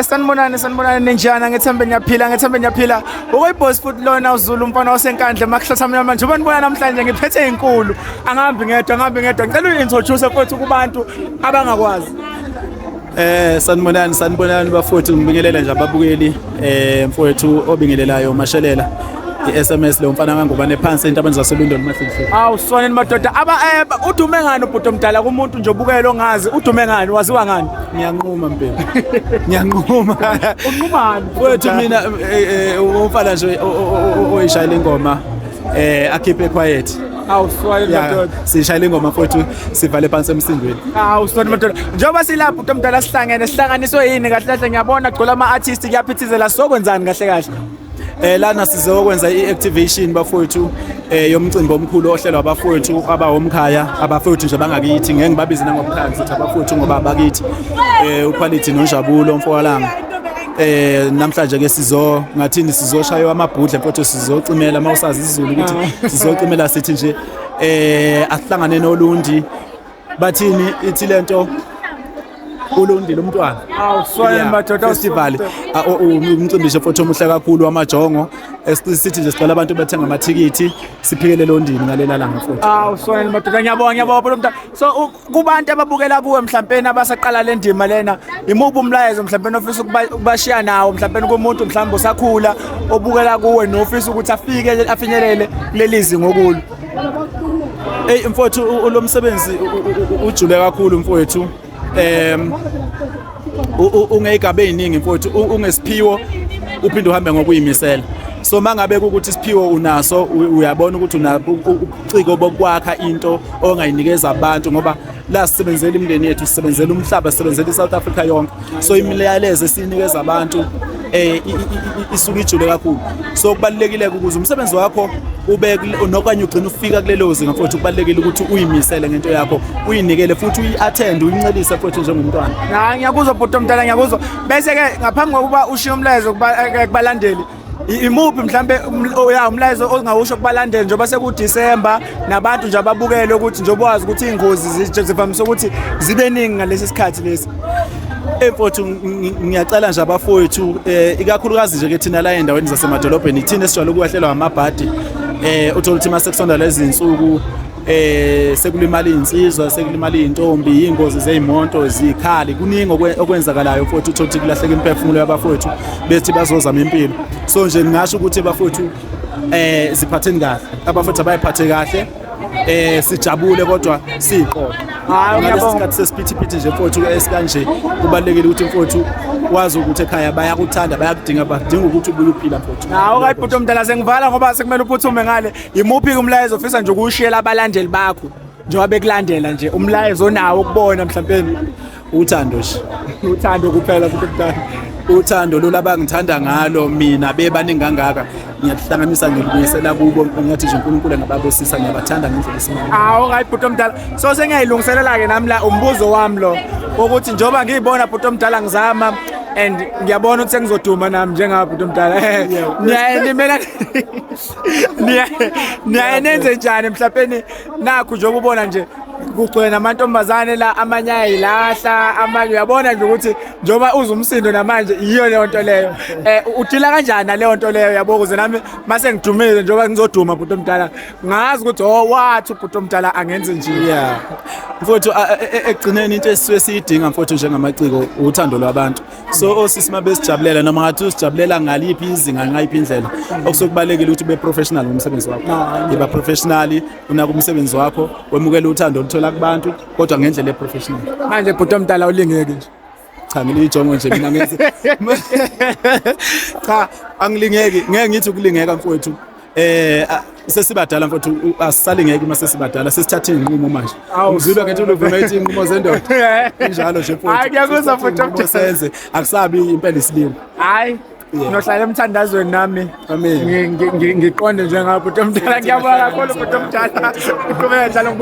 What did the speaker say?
Sanibonani ninjani ngithembe niyaphila okuyiboss futhi lona uZulu umfana wasenkandla makuhlathamela manje njengoba nibona namhlanje ngiphethe inkulu angihambi ngedwa ngicela uintroduce futhi kubantu abangakwazi sanibonani bafowethu ngibingelela nje ababukeli mfowethu obingelelayo Mashelela iSMS lo mfana ngangubane phansi entabeni zaseLondon Mahlisi. Awu sonini madoda udume ngani ubhuti omdala kumuntu nje obukela ongazi udume ngani waziwa ngani Ngiyanquma mpela ngiyanquma unqumani mfowethu mina umfana nje oyishayela ingoma akhiphe quiet. Awu swali madoda sishayela ingoma mfowethu sivale phansi emsindweni. Awu swali madoda njengoba silapha ubhuti omdala sihlanganiswe yini kahle ngiyabona gcola ama-artist kuyaphithizela sokwenzani kahle lana sizokwenza i-activation bafowethu yomcimbi omkhulu ohlelwa abafowethu abawomkhaya abafowethu nje bangakithi ngeke ngibabize nangobukhaya ngithi abafowethu ngoba abakithi uQuality noNjabulo mfowalanga namhlanje ke ngathini sizoshaywa amabhudle mfowethu sizocimela mawusazi isiZulu ukuthi sizocimela sithi nje asihlangane noLundi bathini ithi lento uLundi lomntwana. Awu swali madoda festival umcimbi nje mfowethu omuhle kakhulu wamajongo esithi nje sicela abantu bethenga amathikithi siphikele Londini ngalela langa mfowethu. Awu swali madoda ngiyabonga mfowethu. So kubantu ababukela kuwe mhlawumbe abasaqala le ndima lena imuphi umlayezo mhlawumbe ofisa ukubashiya nawo mhlawumbe kumuntu mhlawumbe osakhula obukela kuwe nofisa ukuthi afinyelele lelizi ngokulu. Mfowethu lo msebenzi ujule kakhulu mfowethu. Ungeyigaba eziningi mfowethu ungesiphiwo uphinde uhambe ngokuyimisela so mangabe ukuthi isiphiwo unaso uyabona ukuthi ubuciko bokwakha into ongayinikeza abantu ngoba la sisebenzela imindeni yethu sisebenzela umhlaba sisebenzela iSouth Africa yonke so imiyalezo esinikeza abantu isuka ijule kakhulu so kubalekile ukuze umsebenzi wakho ube nokanye ugcina ufika kulelo zinga mfowethu kubalekile ukuthi uyimisele ngento yakho uyinikele futhi uyi-attend uyincelise mfowethu njengomntwana. Ngiyakuzwa bhuti omdala ngiyakuzwa bese ke ngaphambi kokuba ushiye umlayezo kubalandeli imuphi mhlambe umlayezo ongawusho kubalandeli njengoba sekuDisemba nabantu nje ababukele ukuthi njengoba wazi ukuthi ingozi zivamise ukuthi zibe ningi ngalesi sikhathi lesi. Mfowethu ngiyacela nje abafowethu ikakhulukazi nje ke thina la endaweni zasemadolobheni thina esijwayele ukwehlelwa amabhadi uthola ukuthi masekusonda lezi insuku sekulimala insizwa sekulimala intombi ingozi zezimoto zikhali kuningi okwenzakalayo mfowethu uthola ukuthi kulahleka imphefumulo yabafowethu bethi bazozama impilo so nje ngingasho ukuthi abafowethu ziphatheni kahle abafowethu abayiphathe kahle sijabule kodwa siqoqo ngaleso sikhathi sesiphithiphithi nje mfowethu esikanje kubalekile ukuthi mfowethu wazi ukuthi ekhaya bayakuthanda bayakudinga badinga ukuthi ubuye uphila mfowethu. Right bhuti omdala sengivala ngoba sekumele uphuthume ngale imuphi umlayezo ofisa nje ukushiyela abalandeli bakho njengoba bekulandela nje umlayezo onawo ukubona mhlawumbe uthando nje uthando kuphela bhuti omdala uthando lo labangithanda ngalo mina bebaningi kangaka ngiyahlanganisa ngibuyisela kubo ngathi nje uNkulunkulu ngababosisa ngiyabathanda ngendlela esimanga. Right bhuti omdala so sengiyayilungiselela ke nami la umbuzo wami lo ukuthi njengoba ngiyibona bhuti omdala ngizama and ngiyabona ukuthi sengizoduma nami njengaba bhuti omdala niyayenimela niyayenenze njani mhlawumbe nakho njengoba ubona nje kugcwele namantombazane la amanye ayilahla amanye uyabona nje ukuthi njengoba uzumsindo namanje iyo leyo nto leyo udila kanjani naleyo nto leyo yabo ukuze nami mase ngidumile njengoba ngizoduma bhuti omdala ngazi ukuthi wathi ubhuti omdala angenze nje mfowethu ekugcineni into esisuke siyidinga mfowethu njengamaciko uthando lwabantu so osisi mabesijabulela noma ngathi usijabulela ngaliphi izinga ngayiphi indlela okusokubalekile ukuthi ube professional ngomsebenzi wakho yiba professional unaka umsebenzi wakho wemukela uthando oluthola kubantu kodwa ngendlela eprofessional. Manje bhuti omdala ulingeke nje cha ngilijongo nje mina ngenze cha angilingeki ngeke ngithi ukulingeka mfowethu sesibadala mfowethu asisalingeki mase sibadala sesithatha inqumo manje uzilwa ngento lovumethi inqumo zendoda njalo nje mfowethu hayi ngiyakuzwa bhuti omdala senze akusabi impela isilimo hayi nohlala emthandazweni nami ngiqonde njengabo bhuti omdala ngiyabonga kakhulu bhuti omdala uqhubeka njalo